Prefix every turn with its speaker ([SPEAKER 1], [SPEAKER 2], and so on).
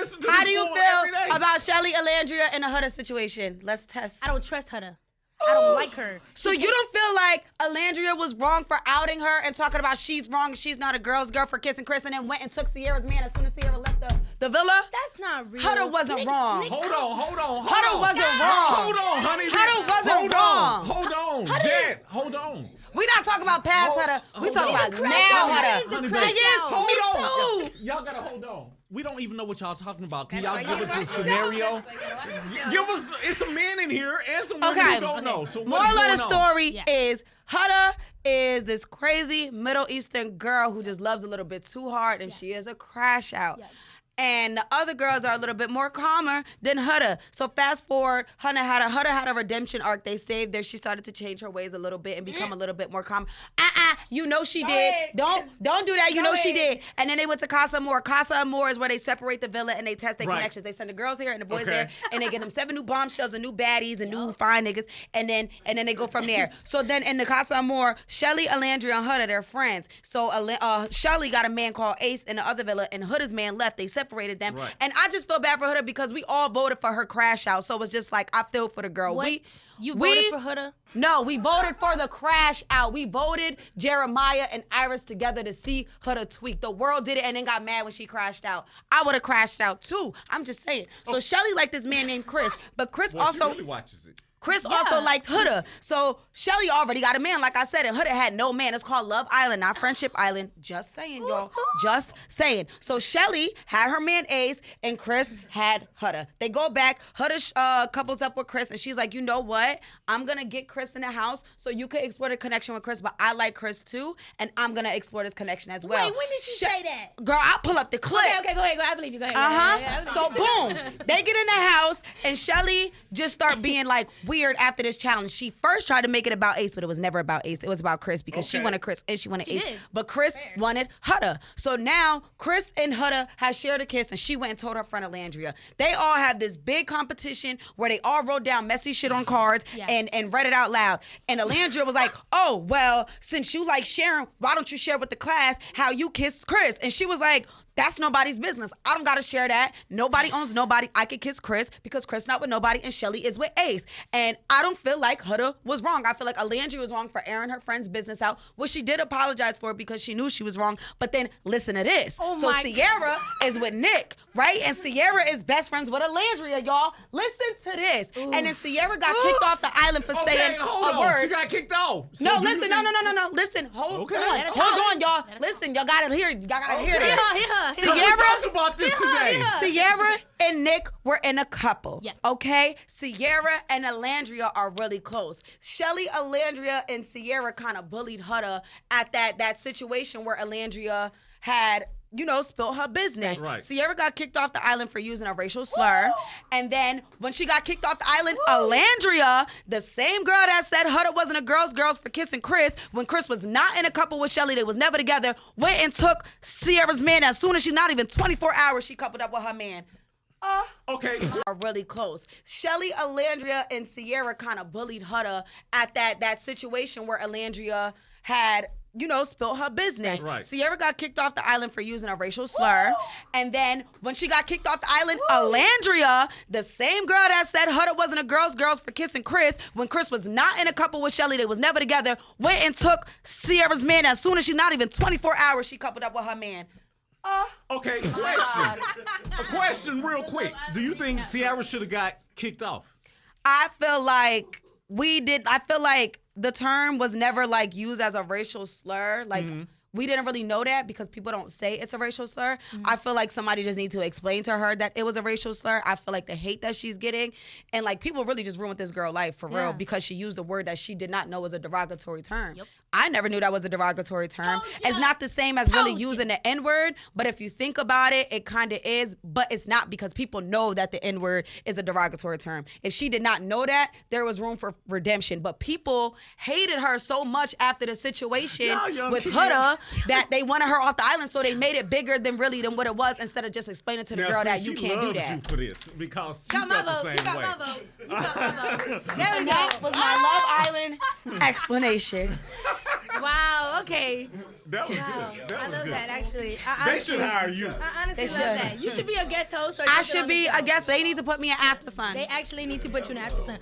[SPEAKER 1] listen to
[SPEAKER 2] How
[SPEAKER 1] this
[SPEAKER 2] do you
[SPEAKER 1] fool every day.
[SPEAKER 2] feel about Shelly Alandria in a Huda situation? Let's test.
[SPEAKER 3] I don't trust Huda. I don't like her.
[SPEAKER 2] So you don't feel like Alandria was wrong for outing her and talking about she's wrong and she's not a girl's girl for kissing Chris and then went and took Sierra's man as soon as Sierra left the villa?
[SPEAKER 3] That's not real.
[SPEAKER 2] Huda wasn't wrong.
[SPEAKER 1] Hold on.
[SPEAKER 2] Huda wasn't wrong.
[SPEAKER 1] Hold on, honey.
[SPEAKER 2] Huda wasn't wrong.
[SPEAKER 1] Hold on. Jet, hold on.
[SPEAKER 2] We not talking about past Huda. We talking about now Huda.
[SPEAKER 1] Honey,
[SPEAKER 2] She is.
[SPEAKER 1] hold
[SPEAKER 2] Me
[SPEAKER 1] on.
[SPEAKER 2] too.
[SPEAKER 1] Y'all gotta hold on. We don't even know what y'all talking about. Can
[SPEAKER 2] That's
[SPEAKER 1] y'all
[SPEAKER 2] right.
[SPEAKER 1] give us a scenario? Give us. It's some men in here and some women
[SPEAKER 2] Okay.
[SPEAKER 1] who don't know. So
[SPEAKER 2] Moral
[SPEAKER 1] what's
[SPEAKER 2] of the
[SPEAKER 1] going on?
[SPEAKER 2] story is Huda is this crazy Middle Eastern girl who just loves a little bit too hard and she is a crash out.
[SPEAKER 3] Yeah.
[SPEAKER 2] And the other girls are a little bit more calmer than Huda. So fast forward, Huda had a redemption arc. They saved her. She started to change her ways a little bit and become a little bit more calm. You know she did. Don't do that. You know she did. And then they went to Casa Amor. Casa Amor is where they separate the villa and they test their connections. They send the girls here and the boys there, and they get them 7 new bombshells and new baddies and new fine niggas, and then they go from there. So then in the Casa Amor, Shelly, Alandria, and Huda, they're friends. So Shelly got a man called Ace in the other villa, and Huda's man left. They separated them.
[SPEAKER 1] Right.
[SPEAKER 2] And I just feel bad for Huda because we all voted for her crash out. So it's just like, I feel for the girl.
[SPEAKER 3] What? You voted for Huda?
[SPEAKER 2] No, we voted for the crash out. We voted Jeremiah and Iris together to see Huda tweak. The world did it and then got mad when she crashed out. I would have crashed out too. I'm just saying. So Shelly liked this man named Chris, but Chris
[SPEAKER 1] Well,
[SPEAKER 2] also...
[SPEAKER 1] she really watches it.
[SPEAKER 2] Chris also liked Huda. So Shelly already got a man, like I said, and Huda had no man. It's called Love Island, not Friendship Island. Just saying, y'all. Just saying. So Shelly had her man Ace, and Chris had Huda. They go back. Huda couples up with Chris, and she's like, you know what? I'm going to get Chris in the house so you can explore the connection with Chris, but I like Chris too, and I'm going to explore this connection as well.
[SPEAKER 3] Wait, when did she say that?
[SPEAKER 2] Girl, I'll pull up the clip.
[SPEAKER 3] Okay, go ahead. I believe you. Go ahead.
[SPEAKER 2] Uh-huh. So boom, they get in the house and Shelly just start being like weird after this challenge. She first tried to make it about Ace, but it was never about Ace. It was about Chris because she wanted Chris and she wanted Ace.
[SPEAKER 3] did.
[SPEAKER 2] But Chris wanted Huda. So now Chris and Huda have shared a kiss and she went and told her friend Alandria. They all have this big competition where they all wrote down messy shit on cards and read it out loud. And Alandria was like, oh, well, since you like sharing, why don't you share with the class how you kissed Chris? And she was like, that's nobody's business. I don't gotta share that. Nobody owns nobody. I could kiss Chris because Chris not with nobody and Shelly is with Ace. And I don't feel like Huda was wrong. I feel like Alandria was wrong for airing her friend's business out, which she did apologize for because she knew she was wrong. But then listen to this. So Sierra is with Nick, right? And Sierra is best friends with Alandria, y'all. Listen to this. And then Sierra got kicked off the island for saying a word.
[SPEAKER 1] She got kicked off. So
[SPEAKER 2] No, listen, no. Listen, hold on, y'all. Listen, y'all gotta hear this.
[SPEAKER 1] We talked about this today.
[SPEAKER 2] Sierra and Nick were in a couple.
[SPEAKER 3] Yeah.
[SPEAKER 2] Okay? Sierra and Alandria are really close. Shelly, Alandria, and Sierra kind of bullied Huda at that situation where Alandria had spilled her business.
[SPEAKER 1] Right.
[SPEAKER 2] Sierra got kicked off the island for using a racial slur. And then when she got kicked off the island, Alandria, the same girl that said Huda wasn't a girls for kissing Chris, when Chris was not in a couple with Shelly, they was never together, went and took Sierra's man. As soon as she's not even 24 hours, she coupled up with her man.
[SPEAKER 1] Okay.
[SPEAKER 2] Are really close. Shelly, Alandria, and Sierra kind of bullied Huda at that situation where Alandria had spilled her business.
[SPEAKER 1] Right.
[SPEAKER 2] Sierra got kicked off the island for using a racial slur. And then when she got kicked off the island, Alandria, the same girl that said Huda wasn't a girls for kissing Chris, when Chris was not in a couple with Shelly, they was never together, went and took Sierra's man. As soon as she's not even 24 hours, she coupled up with her man.
[SPEAKER 1] Okay, question. A question real quick. Do you think Sierra should have got kicked off?
[SPEAKER 2] I feel like the term was never like used as a racial slur. Like we didn't really know that because people don't say it's a racial slur. I feel like somebody just needs to explain to her that it was a racial slur. I feel like the hate that she's getting, and like people really just ruined this girl life for real because she used a word that she did not know was a derogatory term.
[SPEAKER 3] Yep.
[SPEAKER 2] I never knew that was a derogatory term. It's not the same as really using the N-word, but if you think about it, it kind of is, but it's not because people know that the N-word is a derogatory term. If she did not know that, there was room for redemption, but people hated her so much after the situation with Huda that they wanted her off the island, so they made it bigger than what it was instead of just explaining to the girl that you can't do that.
[SPEAKER 1] She loves you for this because she
[SPEAKER 3] Got
[SPEAKER 1] felt
[SPEAKER 3] my
[SPEAKER 1] the
[SPEAKER 3] vote.
[SPEAKER 1] same
[SPEAKER 3] You got
[SPEAKER 1] way.
[SPEAKER 3] my vote. You got my vote. There we
[SPEAKER 2] That
[SPEAKER 3] go.
[SPEAKER 2] was my Love Island explanation.
[SPEAKER 3] Wow. Okay.
[SPEAKER 1] That was
[SPEAKER 3] Wow.
[SPEAKER 1] good. That
[SPEAKER 3] I
[SPEAKER 1] was
[SPEAKER 3] love
[SPEAKER 1] good.
[SPEAKER 3] that, actually.
[SPEAKER 1] They should hire you.
[SPEAKER 3] I honestly
[SPEAKER 2] They
[SPEAKER 3] love
[SPEAKER 2] should.
[SPEAKER 3] that. You should be a guest host. Or
[SPEAKER 2] I
[SPEAKER 3] just
[SPEAKER 2] should
[SPEAKER 3] on the
[SPEAKER 2] be.
[SPEAKER 3] show.
[SPEAKER 2] I guess they need to put me in After Sun.
[SPEAKER 3] They actually need to put you in After Sun.